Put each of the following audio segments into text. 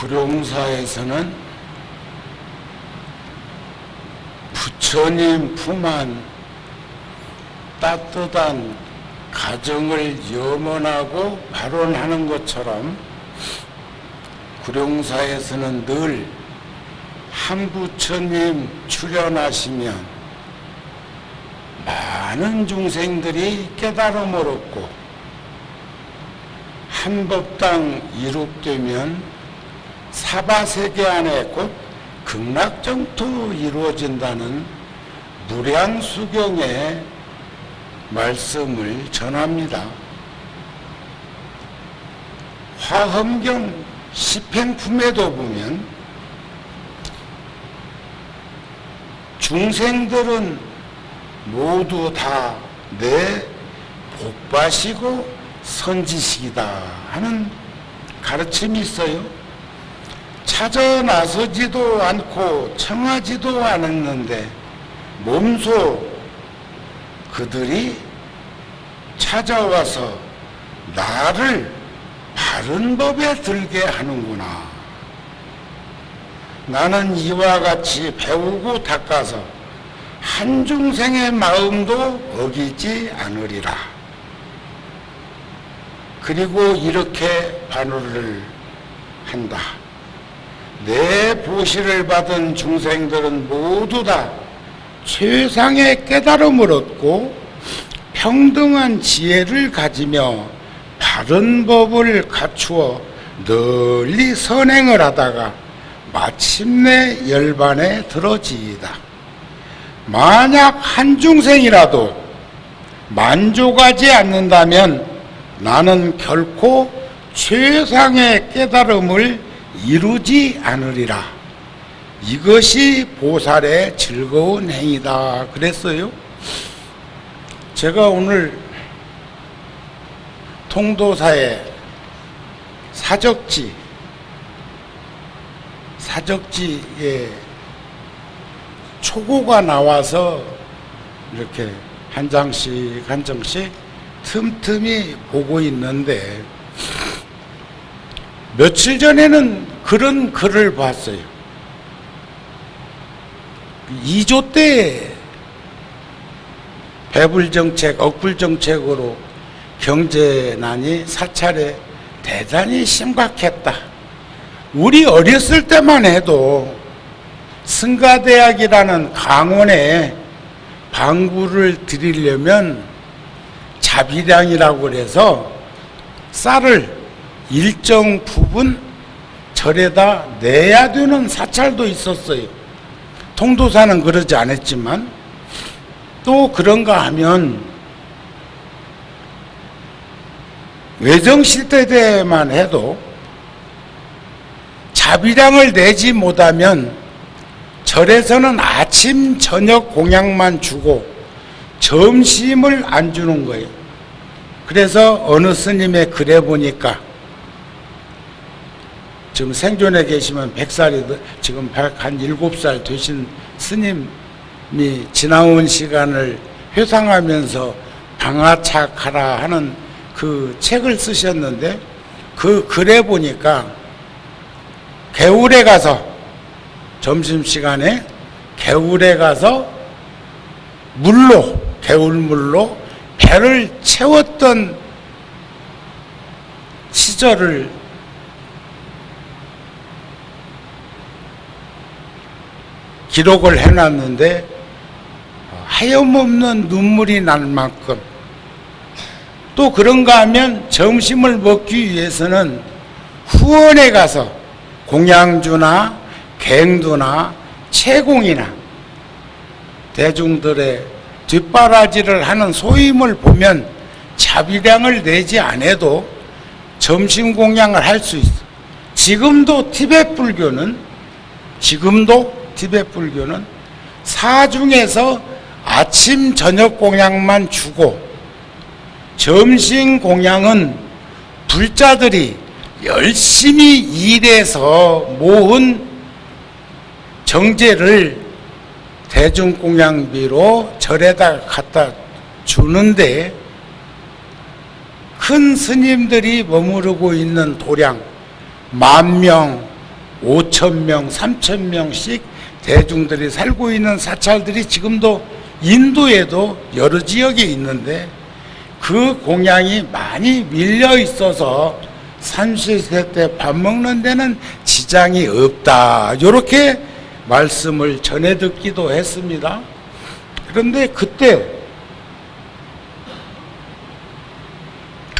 구룡사에서는 부처님 품 안 따뜻한 가정을 염원하고 발언하는 것처럼 구룡사에서는 늘 한 부처님 출연하시면 많은 중생들이 깨달음을 얻고 한 법당 이룩되면 사바세계 안에 곧 극락정토 이루어진다는 무량수경의 말씀을 전합니다. 화엄경 시행품에도 보면 중생들은 모두 다 내 복바시고 선지식이다 하는 가르침이 있어요. 찾아 나서지도 않고 청하지도 않았는데 몸소 그들이 찾아와서 나를 바른 법에 들게 하는구나. 나는 이와 같이 배우고 닦아서 한 중생의 마음도 어기지 않으리라. 그리고 이렇게 반호를 한다. 내 보시를 받은 중생들은 모두 다 최상의 깨달음을 얻고 평등한 지혜를 가지며 바른 법을 갖추어 널리 선행을 하다가 마침내 열반에 들어지이다. 만약 한 중생이라도 만족하지 않는다면 나는 결코 최상의 깨달음을 이루지 않으리라. 이것이 보살의 즐거운 행위다 그랬어요. 제가 오늘 통도사의 사적지에 초고가 나와서 이렇게 한 장씩 한 장씩 틈틈이 보고 있는데 며칠 전에는 그런 글을 봤어요. 2조 때 배불정책, 억불정책으로 경제난이 사찰에 대단히 심각했다. 우리 어렸을 때만 해도 승가대학이라는 강원에 방구를 드리려면 자비량이라고 해서 쌀을 일정 부분 절에다 내야 되는 사찰도 있었어요. 통도사는 그러지 않았지만 또 그런가 하면 외정실 때만 해도 자비량을 내지 못하면 절에서는 아침 저녁 공양만 주고 점심을 안 주는 거예요. 그래서 어느 스님의 글에 보니까 지금 생존에 계시면 100살이 지금 한 7살 되신 스님이 지나온 시간을 회상하면서 방화착하라 하는 그 책을 쓰셨는데 그 글에 보니까 개울에 가서 점심시간에 개울에 가서 개울물로 배를 채웠던 시절을 기록을 해놨는데 하염없는 눈물이 날 만큼 또 그런가 하면 점심을 먹기 위해서는 후원에 가서 공양주나 갱두나 채공이나 대중들의 뒷바라지를 하는 소임을 보면 자비량을 내지 않아도 점심 공양을 할 수 있어. 지금도 티베트 불교는 사중에서 아침 저녁 공양만 주고 점심 공양은 불자들이 열심히 일해서 모은 정제를 대중공양비로 절에다 갖다 주는데 큰 스님들이 머무르고 있는 도량 10,000명, 5천 명, 3천 명씩 대중들이 살고 있는 사찰들이 지금도 인도에도 여러 지역에 있는데 그 공양이 많이 밀려 있어서 삼시세 때 밥 먹는 데는 지장이 없다. 이렇게 말씀을 전해 듣기도 했습니다. 그런데 그때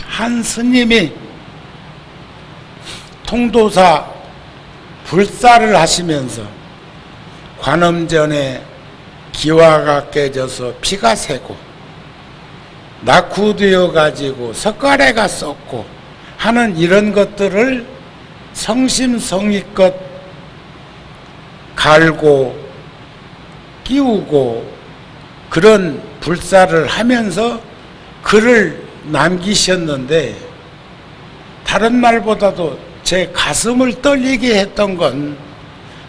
한 스님이 통도사 불사를 하시면서 관음전에 기와가 깨져서 피가 새고 낙후되어 가지고 석가래가 썩고 하는 이런 것들을 성심성의껏 갈고 끼우고 그런 불사를 하면서 글을 남기셨는데 다른 말보다도 제 가슴을 떨리게 했던 건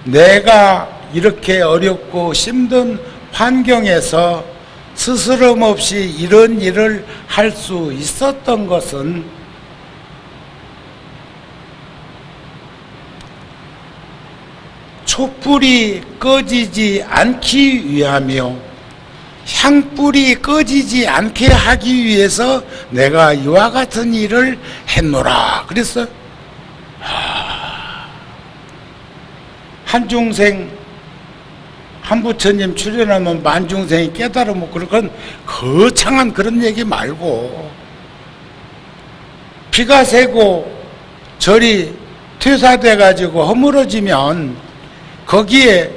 내가 이렇게 어렵고 힘든 환경에서 스스럼 없이 이런 일을 할 수 있었던 것은 촛불이 꺼지지 않기 위하며 향불이 꺼지지 않게 하기 위해서 내가 이와 같은 일을 했노라. 그래서 한중생 한부처님 출연하면 만중생이 깨달으면 그런 거창한 그런 얘기 말고 피가 새고 절이 퇴사돼 가지고 허물어지면 거기에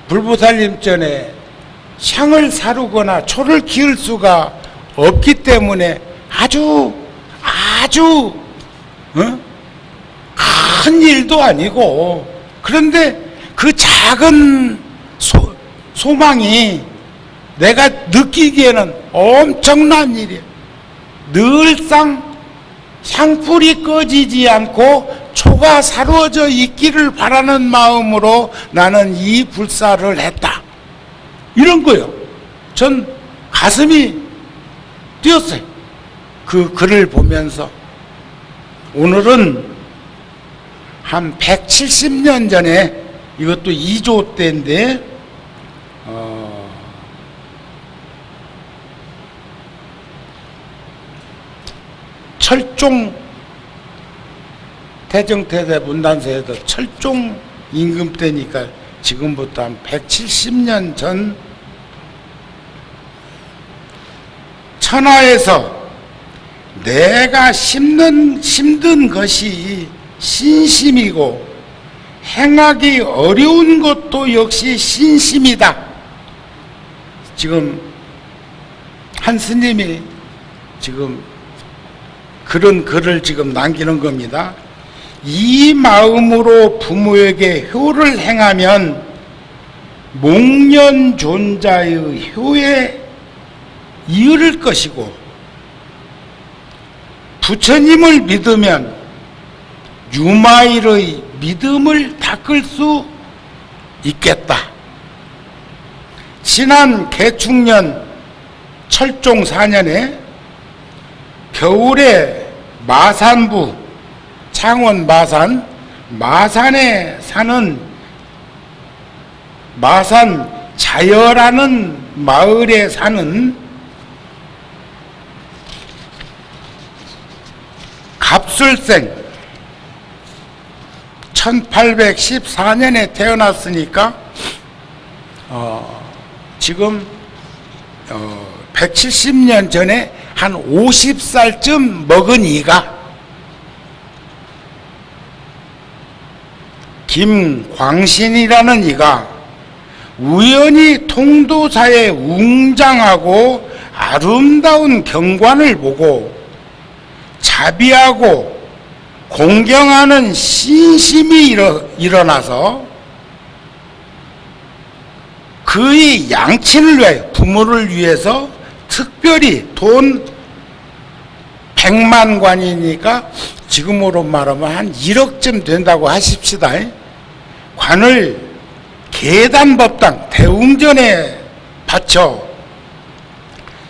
불보살님전에 향을 사르거나 초를 기울 수가 없기 때문에 아주 큰 일도 아니고, 그런데 그 작은 소망이 내가 느끼기에는 엄청난 일이야. 늘상 향불이 꺼지지 않고 초가 사루어져 있기를 바라는 마음으로 나는 이 불사를 했다. 이런 거요. 전 가슴이 뛰었어요. 그 글을 보면서. 오늘은 한 170년 전에, 이것도 2조 때인데 철종 태정태세 문단세에도 철종 임금 때니까 지금부터 한 170년 전 천하에서 내가 힘든 것이 신심이고 행하기 어려운 것도 역시 신심이다. 지금 한 스님이 지금 그런 글을 지금 남기는 겁니다. 이 마음으로 부모에게 효를 행하면 목련존자의 효에 이을 것이고, 부처님을 믿으면 유마일의 믿음을 닦을 수 있겠다. 지난 개축년 철종 4년에 겨울에 마산부 창원 마산에 사는 마산 자여라는 마을에 사는 갑술생 1814년에 태어났으니까 지금 170년 전에 한 50살쯤 먹은 이가 김광신이라는 이가 우연히 통도사의 웅장하고 아름다운 경관을 보고 자비하고 공경하는 신심이 일어나서 그의 양친을 위해, 부모를 위해서 특별히 돈 100만관이니까 지금으로 말하면 한 1억쯤 된다고 하십시다. 관을 계단법당 대웅전에 바쳐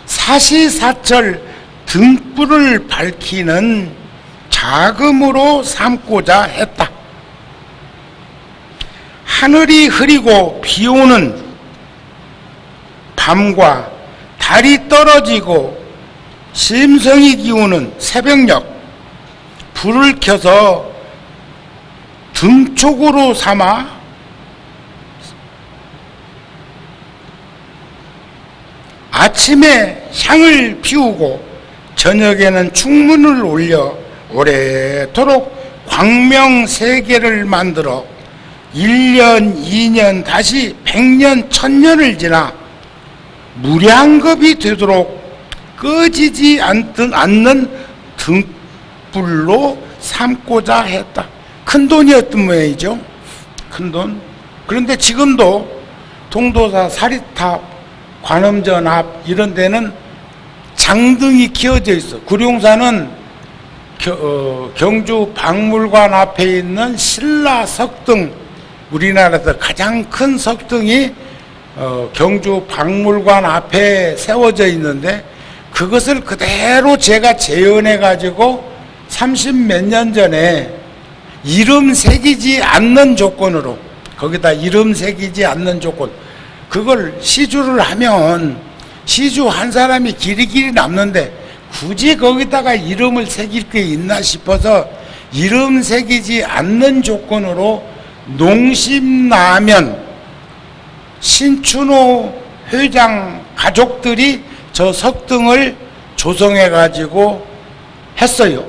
사시사철 등불을 밝히는 자금으로 삼고자 했다. 하늘이 흐리고 비 오는 밤과 달이 떨어지고 심성이 기우는 새벽녘 불을 켜서 등촉으로 삼아 아침에 향을 피우고 저녁에는 충문을 올려 오래도록 광명세계를 만들어 1년, 2년, 다시 100년, 1000년을 지나 무량겁이 되도록 꺼지지 않는 등불로 삼고자 했다. 큰돈이었던 모양이죠. 큰돈. 그런데 지금도 통도사 사리탑, 관음전 앞 이런 데는 장등이 켜져 있어. 구룡사는 경주 박물관 앞에 있는 신라 석등, 우리나라에서 가장 큰 석등이 경주 박물관 앞에 세워져 있는데 그것을 그대로 제가 재현해 가지고 30몇 년 전에 이름 새기지 않는 조건으로, 거기다 이름 새기지 않는 조건, 그걸 시주를 하면 시주 한 사람이 길이길이 남는데 굳이 거기다가 이름을 새길 게 있나 싶어서 이름 새기지 않는 조건으로 농심라면 신춘호 회장 가족들이 저 석등을 조성해 가지고 했어요.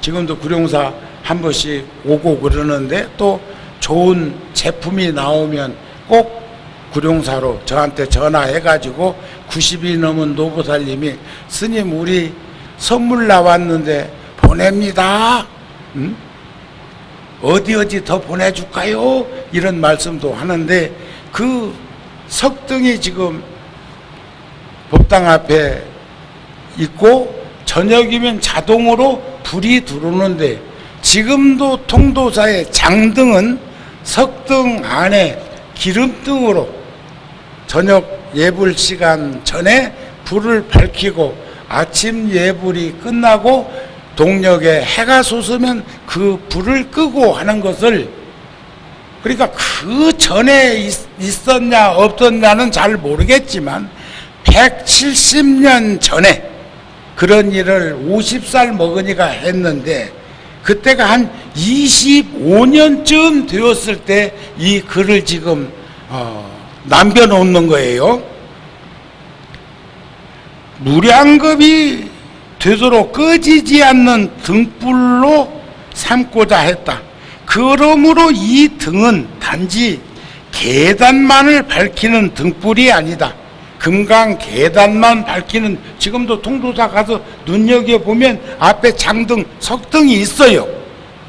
지금도 구룡사 한 번씩 오고 그러는데 또 좋은 제품이 나오면 꼭 구룡사로 저한테 전화해 가지고 90이 넘은 노보살님이 스님 우리 선물 나왔는데 보냅니다. 응? 어디 더 보내줄까요? 이런 말씀도 하는데 그 석등이 지금 법당 앞에 있고 저녁이면 자동으로 불이 들어오는데 지금도 통도사의 장등은 석등 안에 기름등으로 저녁 예불 시간 전에 불을 밝히고 아침 예불이 끝나고 동력에 해가 솟으면 그 불을 끄고 하는 것을, 그러니까 그 전에 있었냐 없었냐는 잘 모르겠지만 170년 전에 그런 일을 50살 먹으니까 했는데 그때가 한 25년쯤 되었을 때 이 글을 지금 남겨놓는 거예요. 무량겁이 되도록 꺼지지 않는 등불로 삼고자 했다. 그러므로 이 등은 단지 계단만을 밝히는 등불이 아니다. 금강 계단만 밝히는, 지금도 통도사 가서 눈여겨보면 앞에 장등, 석등이 있어요.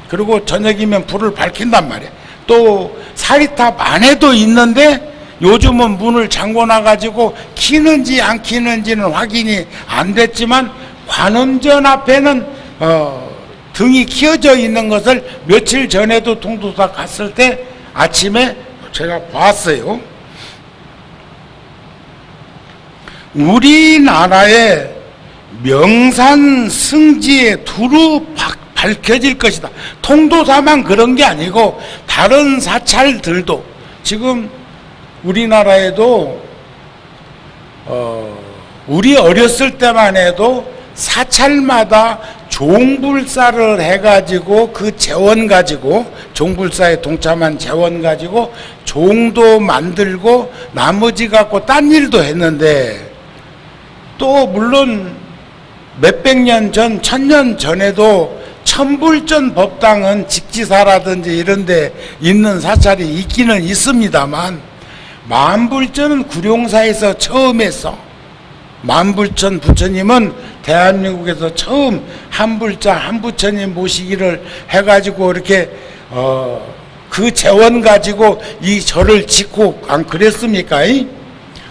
그리고 저녁이면 불을 밝힌단 말이에요. 또 사리탑 안에도 있는데 요즘은 문을 잠궈놔가지고 키는지 안 키는지는 확인이 안 됐지만 관음전 앞에는 등이 켜져 있는 것을 며칠 전에도 통도사 갔을 때 아침에 제가 봤어요. 우리나라의 명산 승지에 두루 밝혀질 것이다. 통도사만 그런 게 아니고 다른 사찰들도 지금 우리나라에도 우리 어렸을 때만 해도 사찰마다 종불사를 해가지고 그 재원 가지고, 종불사에 동참한 재원 가지고 종도 만들고 나머지 갖고 딴 일도 했는데, 또 물론 몇백 년 전, 1000년 전에도 천불전 법당은 직지사라든지 이런 데 있는 사찰이 있기는 있습니다만 만불전은 구룡사에서 처음 했어. 만불천 부처님은 대한민국에서 처음 한불자 한부처님 모시기를 해가지고 이렇게 그 재원 가지고 이 절을 짓고 안 그랬습니까?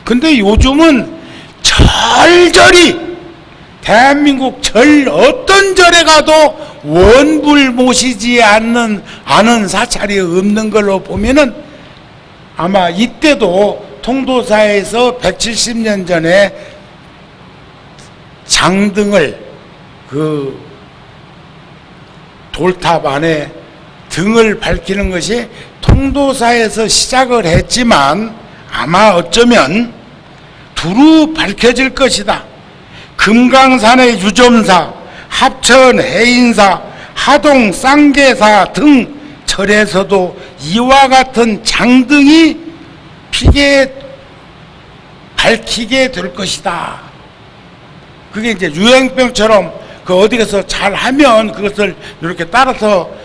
근데 요즘은 절절히 대한민국 절 어떤 절에 가도 원불 모시지 않는 아는 사찰이 없는 걸로 보면은 아마 이때도 통도사에서 170년 전에 장등을 그 돌탑 안에 등을 밝히는 것이 통도사에서 시작을 했지만 아마 어쩌면 두루 밝혀질 것이다. 금강산의 유점사, 합천 해인사, 하동 쌍계사 등 절에서도 이와 같은 장등이 피게 밝히게 될 것이다. 그게 이제 유행병처럼 그 어디 가서 잘하면 그것을 이렇게 따라서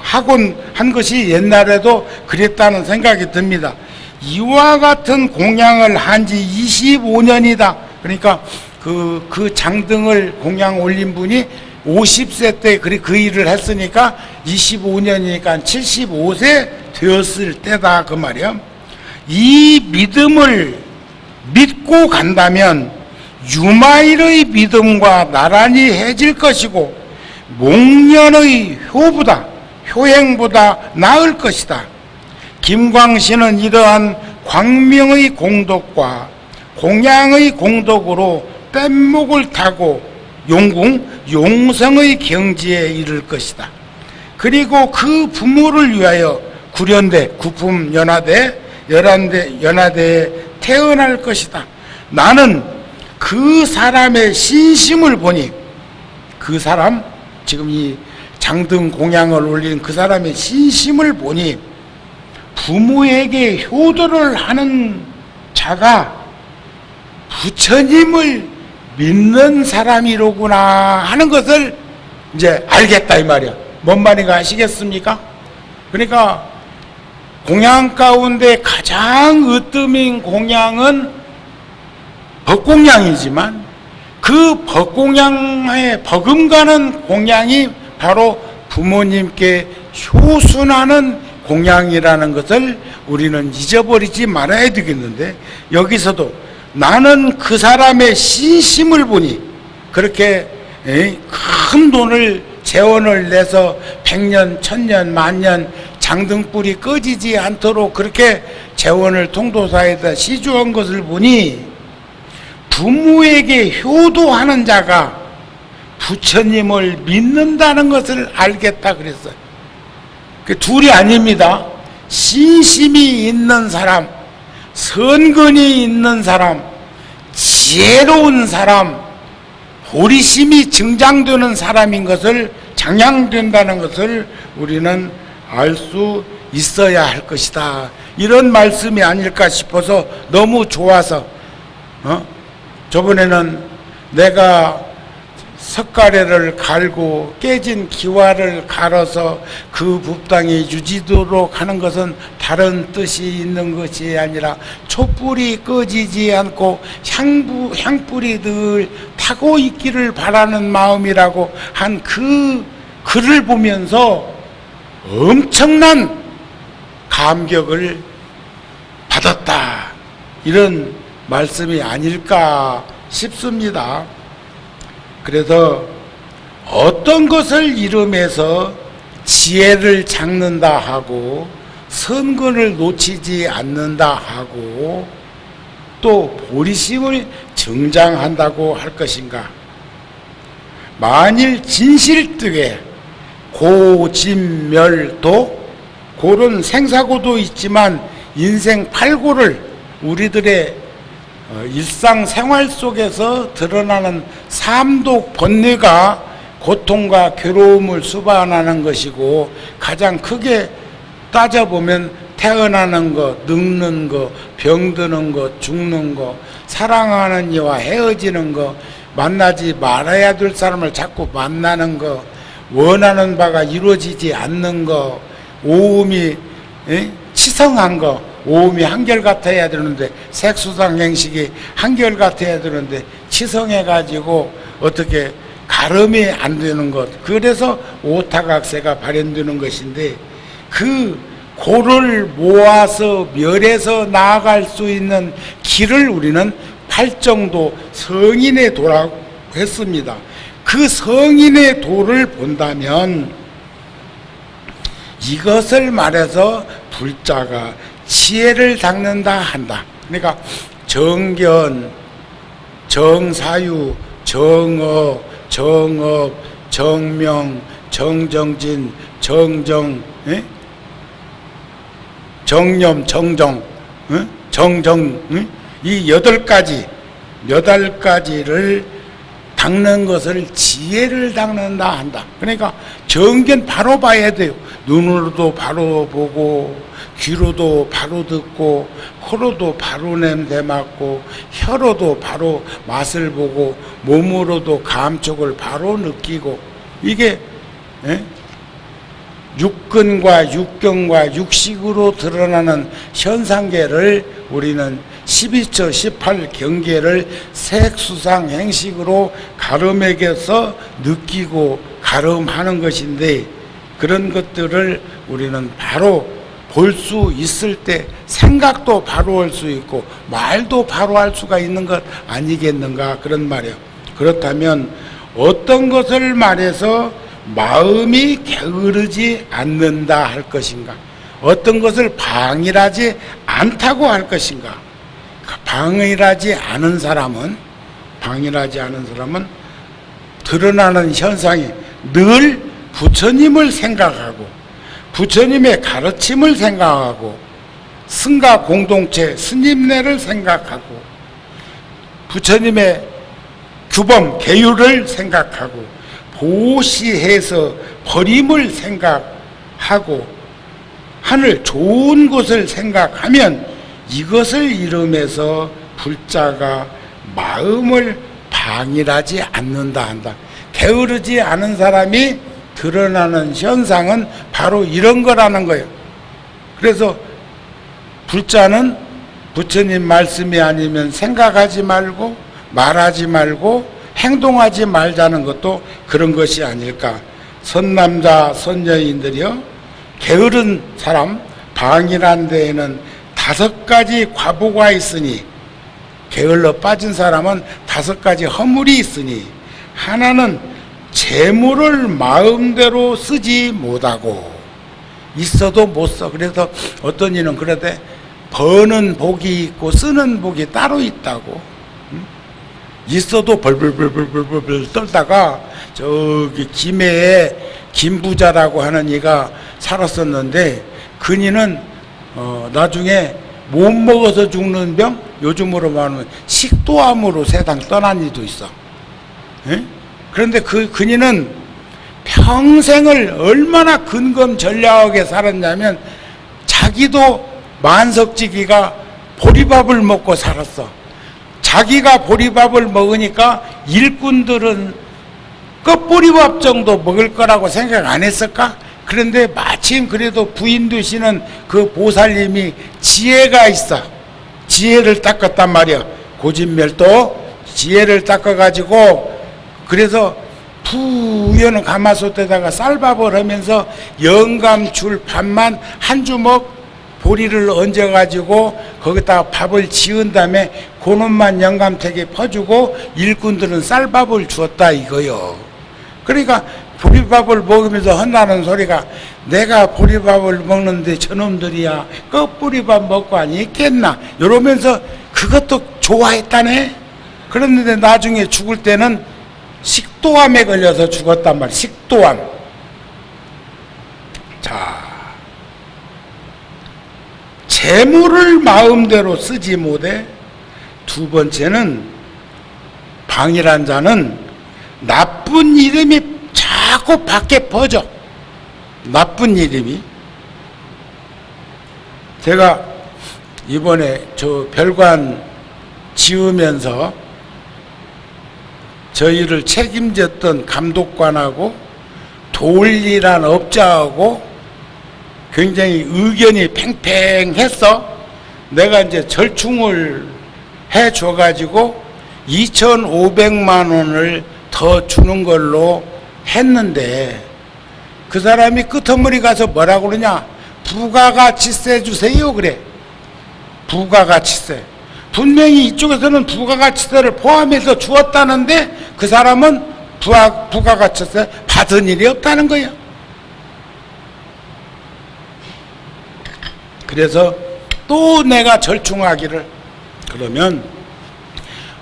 하곤 한 것이 옛날에도 그랬다는 생각이 듭니다. 이와 같은 공양을 한 지 25년이다. 그러니까 그 장등을 공양 올린 분이 50세 때 그 일을 했으니까 25년이니까 75세 되었을 때다 그 말이야. 이 믿음을 믿고 간다면 유마일의 믿음과 나란히 해질 것이고 목련의 효행보다 나을 것이다. 김광신은 이러한 광명의 공덕과 공양의 공덕으로 뗏목을 타고 용성의 경지에 이를 것이다. 그리고 그 부모를 위하여 구련대, 구품 연화대에 태어날 것이다. 나는 그 사람의 신심을 보니, 그 사람, 지금 이 장등 공양을 올린 그 사람의 신심을 보니 부모에게 효도를 하는 자가 부처님을 믿는 사람이로구나 하는 것을 이제 알겠다 이 말이야. 뭔 말인가 아시겠습니까? 그러니까 공양 가운데 가장 으뜸인 공양은 법공양이지만 그 법공양에 버금가는 공양이 바로 부모님께 효순하는 공양이라는 것을 우리는 잊어버리지 말아야 되겠는데, 여기서도 나는 그 사람의 신심을 보니, 그렇게 큰 돈을 재원을 내서 100년, 1000년, 만년 장등불이 꺼지지 않도록 그렇게 재원을 통도사에다 시주한 것을 보니 부모에게 효도하는 자가 부처님을 믿는다는 것을 알겠다 그랬어요. 그 둘이 아닙니다. 신심이 있는 사람, 선근이 있는 사람, 지혜로운 사람, 호리심이 증장되는 사람인 것을, 장양된다는 것을 우리는 알 수 있어야 할 것이다. 이런 말씀이 아닐까 싶어서 너무 좋아서 저번에는 내가 석가래를 갈고 깨진 기와를 갈아서 그 법당이 유지도록 하는 것은 다른 뜻이 있는 것이 아니라 촛불이 꺼지지 않고 향불이 늘 타고 있기를 바라는 마음이라고 한 그 글을 보면서 엄청난 감격을 받았다, 이런 말씀이 아닐까 싶습니다. 그래서 어떤 것을 이름해서 지혜를 찾는다 하고 선근을 놓치지 않는다 하고 또 보리심을 증장한다고 할 것인가? 만일 진실득에 고진멸도, 고는 생사고도 있지만 인생 팔고를 우리들의 일상생활 속에서 드러나는 삼독 번뇌가 고통과 괴로움을 수반하는 것이고, 가장 크게 따져보면 태어나는 것, 늙는 것, 병드는 것, 죽는 것, 사랑하는 이와 헤어지는 것, 만나지 말아야 될 사람을 자꾸 만나는 것, 원하는 바가 이루어지지 않는 것, 오음이 치성한 것, 오음이 한결같아야 되는데 색수상 행식이 한결같아야 되는데 치성해가지고 어떻게 가름이 안 되는 것, 그래서 오타각세가 발현되는 것인데, 그 고를 모아서 멸해서 나아갈 수 있는 길을 우리는 팔정도 성인의 도라고 했습니다. 그 성인의 도를 본다면 이것을 말해서 불자가 지혜를 닦는다 한다. 그러니까 정견, 정사유, 정업, 정명, 정정진, 정정, 예? 정념, 정정, 예? 정정, 예? 이 8가지를 닦는 것을 지혜를 닦는다 한다. 그러니까 정견 바로 봐야 돼요. 눈으로도 바로 보고, 귀로도 바로 듣고, 코로도 바로 냄새 맡고, 혀로도 바로 맛을 보고, 몸으로도 감촉을 바로 느끼고, 이게 육근과 육경과 육식으로 드러나는 현상계를 우리는 12처 18경계를 색수상 행식으로 가름에게서 느끼고 가름하는 것인데, 그런 것들을 우리는 바로 볼 수 있을 때 생각도 바로 할 수 있고 말도 바로 할 수가 있는 것 아니겠는가, 그런 말이에요. 그렇다면 어떤 것을 말해서 마음이 게으르지 않는다 할 것인가, 어떤 것을 방일하지 않다고 할 것인가. 방일하지 않은 사람은 드러나는 현상이 늘 부처님을 생각하고 부처님의 가르침을 생각하고 승가 공동체 스님네를 생각하고 부처님의 규범 계율을 생각하고 보시해서 버림을 생각하고 하늘 좋은 곳을 생각하면 이것을 이름해서 불자가 마음을 방일하지 않는다 한다. 게으르지 않은 사람이 드러나는 현상은 바로 이런 거라는 거예요. 그래서 불자는 부처님 말씀이 아니면 생각하지 말고 말하지 말고 행동하지 말자는 것도 그런 것이 아닐까. 선남자 선녀인들이요, 게으른 사람, 방일한 데에는 5가지 과보가 있으니, 게을러 빠진 사람은 5가지 허물이 있으니, 하나는 재물을 마음대로 쓰지 못하고, 있어도 못 써. 그래서 어떤 이는 그러대, 버는 복이 있고 쓰는 복이 따로 있다고. 있어도 벌벌벌벌벌벌 떨다가 저기 김해에 김부자라고 하는 이가 살았었는데, 그니는 나중에 못 먹어서 죽는 병, 요즘으로 말하면 식도암으로 세상 떠난 이도 있어. 에? 그런데 그니는 평생을 얼마나 근검전략하게 살았냐면, 자기도 만석지기가 보리밥을 먹고 살았어. 자기가 보리밥을 먹으니까 일꾼들은 껍보리밥 정도 먹을 거라고 생각 안 했을까? 그런데 마침 그래도 부인 되시는 그 보살님이 지혜가 있어. 지혜를 닦았단 말이야. 고진멸도 지혜를 닦아가지고, 그래서 푸연 가마솥에다가 쌀밥을 하면서 영감줄 밥만 한 주먹 보리를 얹어가지고 거기다가 밥을 지은 다음에 그놈만 영감택에 퍼주고 일꾼들은 쌀밥을 주었다 이거요. 그러니까 보리밥을 먹으면서 한다는 소리가, 내가 보리밥을 먹는데 저놈들이야 껍보리밥 먹고 아니 있겠나 이러면서 그것도 좋아했다네. 그런데 나중에 죽을 때는 식도암에 걸려서 죽었단 말이야. 식도암. 자, 재물을 마음대로 쓰지 못해. 두 번째는, 방일한 자는 나쁜 이름이 자꾸 밖에 퍼져. 나쁜 이름이. 제가 이번에 저 별관 지으면서 저희를 책임졌던 감독관하고 도울이란 업자하고 굉장히 의견이 팽팽했어. 내가 이제 절충을 해줘가지고 2,500만 원을 더 주는 걸로 했는데, 그 사람이 끄트머리 가서 뭐라고 그러냐, 부가가치세 주세요 그래. 부가가치세. 분명히 이쪽에서는 부가가치세를 포함해서 주었다는데 그 사람은 부가가치세 받은 일이 없다는 거야. 그래서 또 내가 절충하기를, 그러면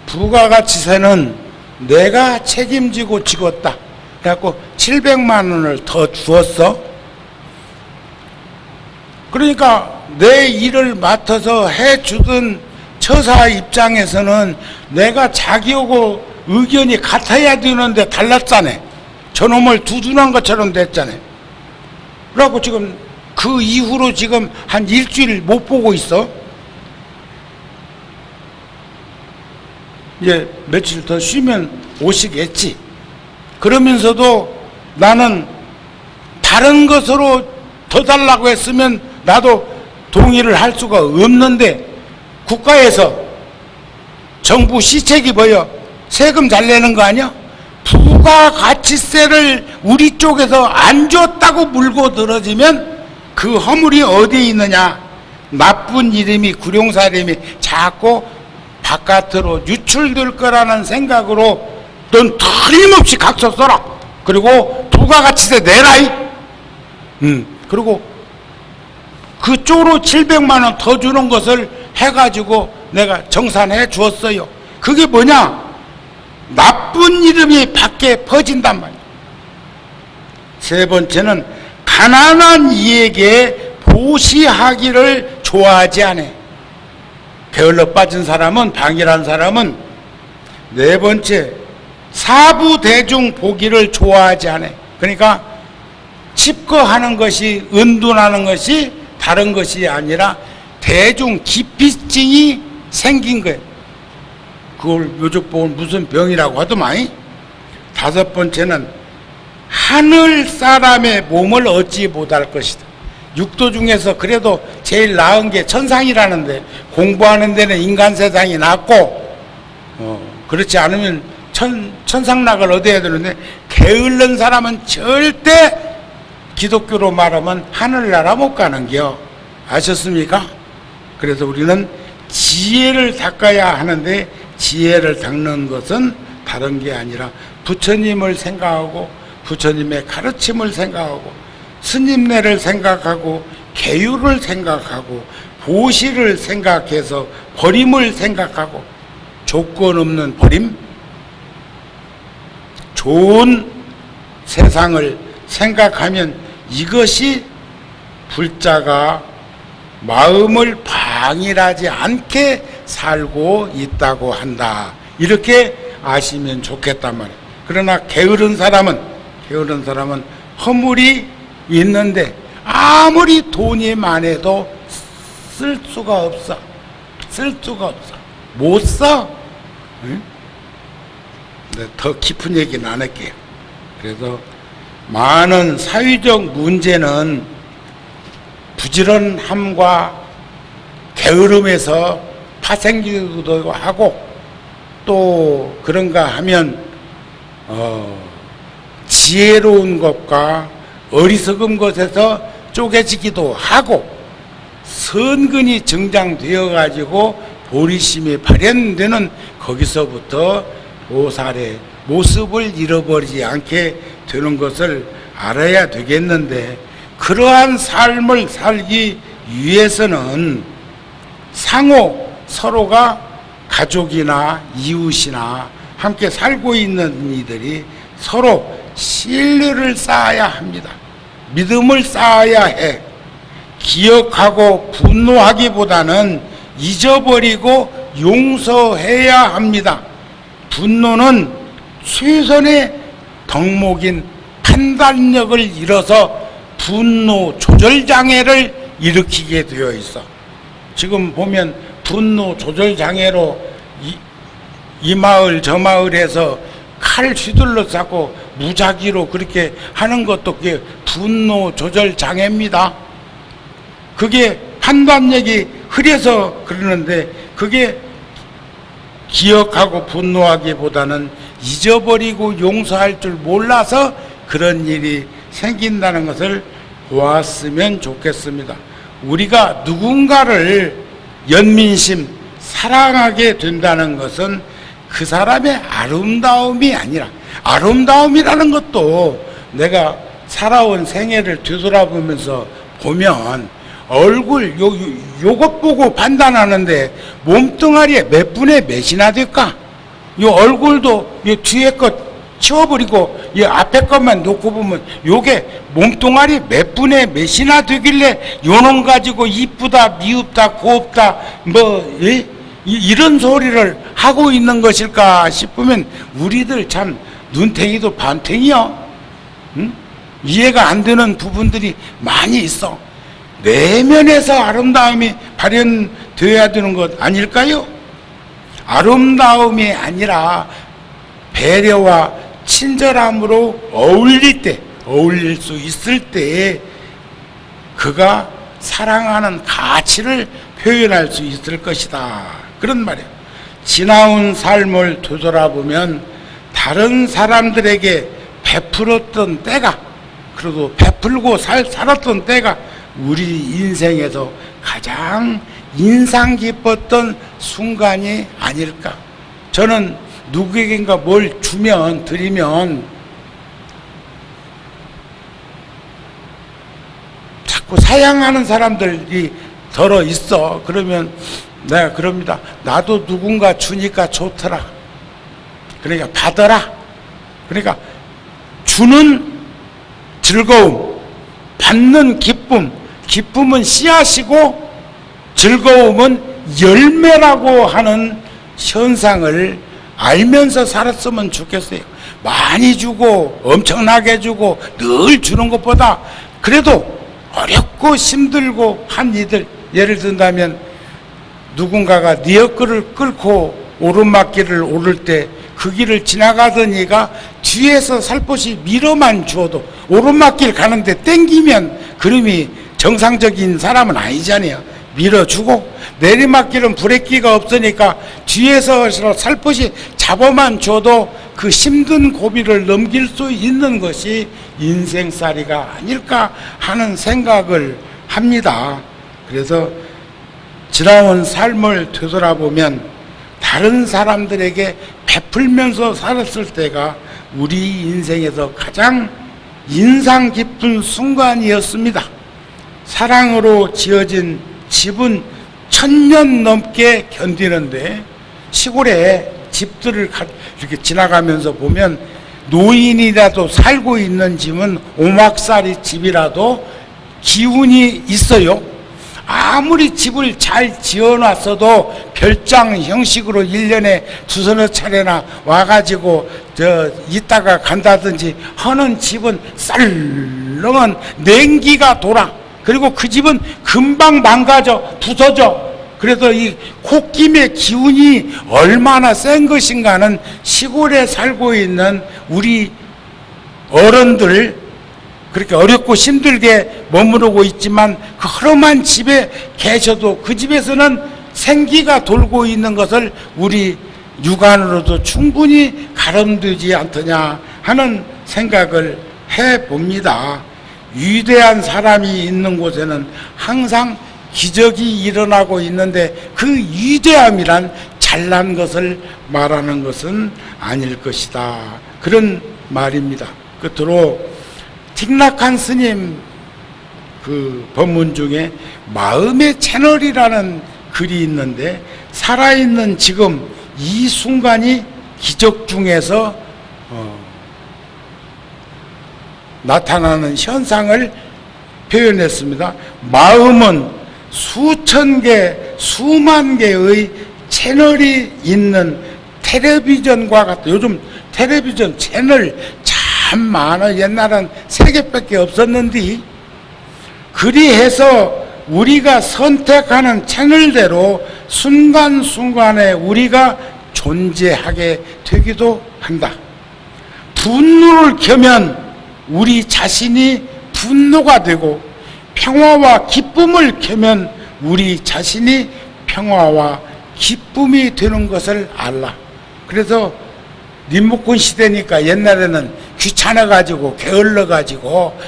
부가가치세는 내가 책임지고 지었다. 그래갖고 700만 원을 더 주었어. 그러니까 내 일을 맡아서 해주던 처사 입장에서는 내가 자기하고 의견이 같아야 되는데 달랐잖아. 저놈을 두둔한 것처럼 됐잖아. 그래갖고 지금 그 이후로 지금 한 일주일 못 보고 있어. 이제 며칠 더 쉬면 오시겠지. 그러면서도 나는 다른 것으로 더 달라고 했으면 나도 동의를 할 수가 없는데, 국가에서 정부 시책이 뭐여? 세금 잘 내는 거 아니야? 부가가치세를 우리 쪽에서 안 줬다고 물고 들어지면 그 허물이 어디에 있느냐? 나쁜 이름이, 구룡사 이름이 자꾸 바깥으로 유출될 거라는 생각으로 넌 틀림없이 각서 써라. 그리고 부가가치세 내라이. 그리고 그쪽으로 700만 원 더 주는 것을 해가지고 내가 정산해 주었어요. 그게 뭐냐? 나쁜 이름이 밖에 퍼진단 말이야. 세 번째는 가난한 이에게 보시하기를 좋아하지 않아. 게을러 빠진 사람은, 방일한 사람은. 네 번째, 사부대중 보기를 좋아하지 않아. 그러니까 칩거하는 것이, 은둔하는 것이 다른 것이 아니라 대중 기피증이 생긴 거예요. 그걸 요즘 보면 무슨 병이라고 하더만. 다섯 번째는 하늘 사람의 몸을 얻지 못할 것이다. 육도 중에서 그래도 제일 나은 게 천상이라는데, 공부하는 데는 인간 세상이 낫고, 그렇지 않으면 천상락을 얻어야 되는데, 게을른 사람은 절대 기독교로 말하면 하늘나라 못 가는겨. 아셨습니까? 그래서 우리는 지혜를 닦아야 하는데, 지혜를 닦는 것은 다른 게 아니라 부처님을 생각하고 부처님의 가르침을 생각하고 스님네를 생각하고 계율을 생각하고 보시를 생각해서 버림을 생각하고, 조건 없는 버림, 좋은 세상을 생각하면 이것이 불자가 마음을 방일하지 않게 살고 있다고 한다. 이렇게 아시면 좋겠단 말이에요. 그러나 게으른 사람은 허물이 있는데 아무리 돈이 많아도 쓸 수가 없어. 못 써. 응? 더 깊은 얘기는 안 할게요. 그래서 많은 사회적 문제는 부지런함과 게으름에서 파생기도 하고, 또 그런가 하면 지혜로운 것과 어리석은 것에서 쪼개지기도 하고, 선근이 정장되어 가지고 보리심이 발현되는 거기서부터 보살의 모습을 잃어버리지 않게 되는 것을 알아야 되겠는데, 그러한 삶을 살기 위해서는 상호 서로가 가족이나 이웃이나 함께 살고 있는 이들이 서로 신뢰를 쌓아야 합니다. 믿음을 쌓아야 해. 기억하고 분노하기보다는 잊어버리고 용서해야 합니다. 분노는 최선의 덕목인 판단력을 잃어서 분노 조절 장애를 일으키게 되어 있어. 지금 보면 분노 조절 장애로 이 마을 저 마을에서 칼 휘둘러 잡고 무작위로 그렇게 하는 것도 그게 분노 조절 장애입니다. 그게 판단력이 흐려서 그러는데, 그게 기억하고 분노하기보다는 잊어버리고 용서할 줄 몰라서 그런 일이 생긴다는 것을 보았으면 좋겠습니다. 우리가 누군가를 연민심, 사랑하게 된다는 것은 그 사람의 아름다움이 아니라, 아름다움이라는 것도 내가 살아온 생애를 되돌아보면서 보면 얼굴 요것 보고 판단하는데 몸뚱아리에 몇 분의 몇이나 될까? 요 얼굴도 요 뒤에 것 치워버리고 이 앞에 것만 놓고 보면 요게 몸뚱아리 몇 분의 몇이나 되길래 요놈 가지고 이쁘다 미흡다 고없다 뭐 이런 소리를 하고 있는 것일까 싶으면 우리들 참 눈탱이도 반탱이요. 응? 이해가 안 되는 부분들이 많이 있어. 내면에서 아름다움이 발현되어야 되는 것 아닐까요? 아름다움이 아니라 배려와 친절함으로 어울릴 수 있을 때에 그가 사랑하는 가치를 표현할 수 있을 것이다. 그런 말이에요. 지나온 삶을 되돌아보면 다른 사람들에게 베풀었던 때가, 그래도 베풀고 살았던 때가 우리 인생에서 가장 인상 깊었던 순간이 아닐까. 저는 누구에겐가 뭘 드리면 자꾸 사양하는 사람들이 덜어 있어. 그러면 내가 그럽니다. 나도 누군가 주니까 좋더라. 그러니까 받아라. 그러니까 주는 즐거움, 받는 기쁨, 기쁨은 씨앗이고 즐거움은 열매라고 하는 현상을 알면서 살았으면 좋겠어요. 많이 주고 엄청나게 주고 늘 주는 것보다 그래도 어렵고 힘들고 한 이들, 예를 든다면 누군가가 네 옆길을 끌고 오르막길을 오를 때 그 길을 지나가던 이가 뒤에서 살포시 밀어만 주어도 오르막길 가는데 땡기면 그놈이 정상적인 사람은 아니잖아요. 밀어주고, 내리막길은 브레이크가 없으니까 뒤에서 살포시 잡아만 줘도 그 힘든 고비를 넘길 수 있는 것이 인생살이가 아닐까 하는 생각을 합니다. 그래서 지나온 삶을 되돌아보면 다른 사람들에게 베풀면서 살았을 때가 우리 인생에서 가장 인상 깊은 순간이었습니다. 사랑으로 지어진 집은 1000년 넘게 견디는데 시골에 집들을 이렇게 지나가면서 보면 노인이라도 살고 있는 집은 오막살이 집이라도 기운이 있어요. 아무리 집을 잘 지어놨어도 별장 형식으로 1년에 두서너 차례나 와가지고 있다가 간다든지 하는 집은 썰렁한 냉기가 돌아. 그리고 그 집은 금방 망가져 부서져. 그래서 이 콧김의 기운이 얼마나 센 것인가는 시골에 살고 있는 우리 어른들, 그렇게 어렵고 힘들게 머무르고 있지만 그 허름한 집에 계셔도 그 집에서는 생기가 돌고 있는 것을 우리 육안으로도 충분히 가늠되지 않더냐 하는 생각을 해봅니다. 위대한 사람이 있는 곳에는 항상 기적이 일어나고 있는데 그 위대함이란 잘난 것을 말하는 것은 아닐 것이다. 그런 말입니다. 끝으로 틱낙한 스님 그 법문 중에 마음의 채널이라는 글이 있는데 살아있는 지금 이 순간이 기적 중에서 나타나는 현상을 표현했습니다. 마음은 수천 개, 수만 개의 채널이 있는 텔레비전과 같다. 요즘 텔레비전 채널 참 많아. 옛날엔 3개밖에 없었는데 그리해서 우리가 선택하는 채널대로 순간순간에 우리가 존재하게 되기도 한다. 분노를 켜면 우리 자신이 분노가 되고 평화와 기쁨을 켜면 우리 자신이 평화와 기쁨이 되는 것을 알라. 그래서 리모컨 시대니까 옛날에는 귀찮아가지고 게을러가지고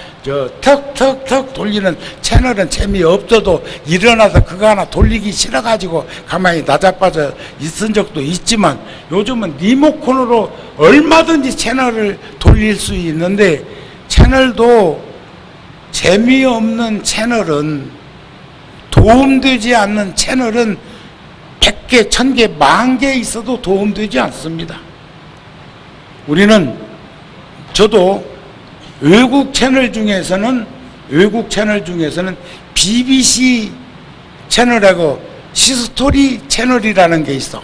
턱턱턱 돌리는 채널은 재미없어도 일어나서 그거 하나 돌리기 싫어가지고 가만히 나자빠져 있은 적도 있지만 요즘은 리모컨으로 얼마든지 채널을 돌릴 수 있는데 채널도 재미없는 채널은 도움되지 않는 채널은 100개, 1000개, 10,000개 있어도 도움되지 않습니다. 우리는 저도 외국 채널 중에서는 BBC 채널하고 히스토리 채널이라는 게 있어.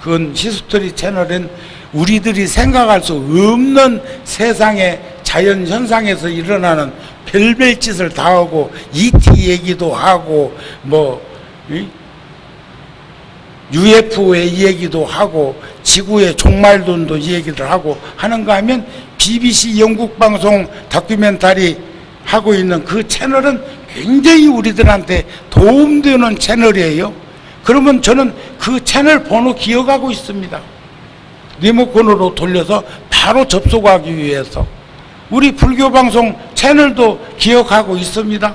그건 히스토리 채널은 우리들이 생각할 수 없는 세상의 자연 현상에서 일어나는 별별 짓을 다 하고 ET 얘기도 하고 뭐 UFO의 얘기도 하고 지구의 종말론도 얘기를 하고 하는가 하면 BBC 영국 방송 다큐멘터리 하고 있는 그 채널은 굉장히 우리들한테 도움되는 채널이에요. 그러면 저는 그 채널 번호 기억하고 있습니다. 리모컨으로 돌려서 바로 접속하기 위해서. 우리 불교 방송 채널도 기억하고 있습니다.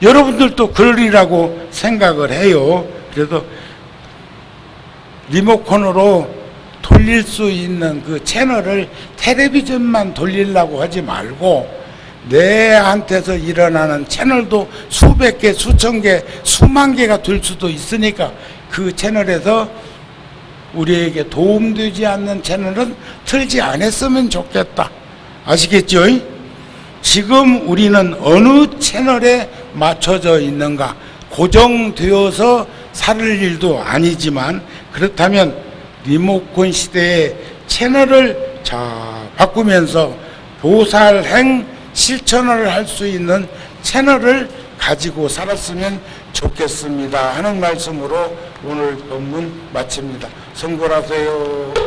여러분들도 그러리라고 생각을 해요. 그래서 리모컨으로 돌릴 수 있는 그 채널을 텔레비전만 돌리려고 하지 말고 내한테서 일어나는 채널도 수백 개, 수천 개, 수만 개가 될 수도 있으니까 그 채널에서 우리에게 도움되지 않는 채널은 틀지 않았으면 좋겠다. 아시겠죠? 지금 우리는 어느 채널에 맞춰져 있는가 고정되어서 살 일도 아니지만 그렇다면 리모컨 시대의 채널을 바꾸면서 보살행 실천을 할 수 있는 채널을 가지고 살았으면 좋겠습니다 하는 말씀으로 오늘 본문 마칩니다. 성불하세요.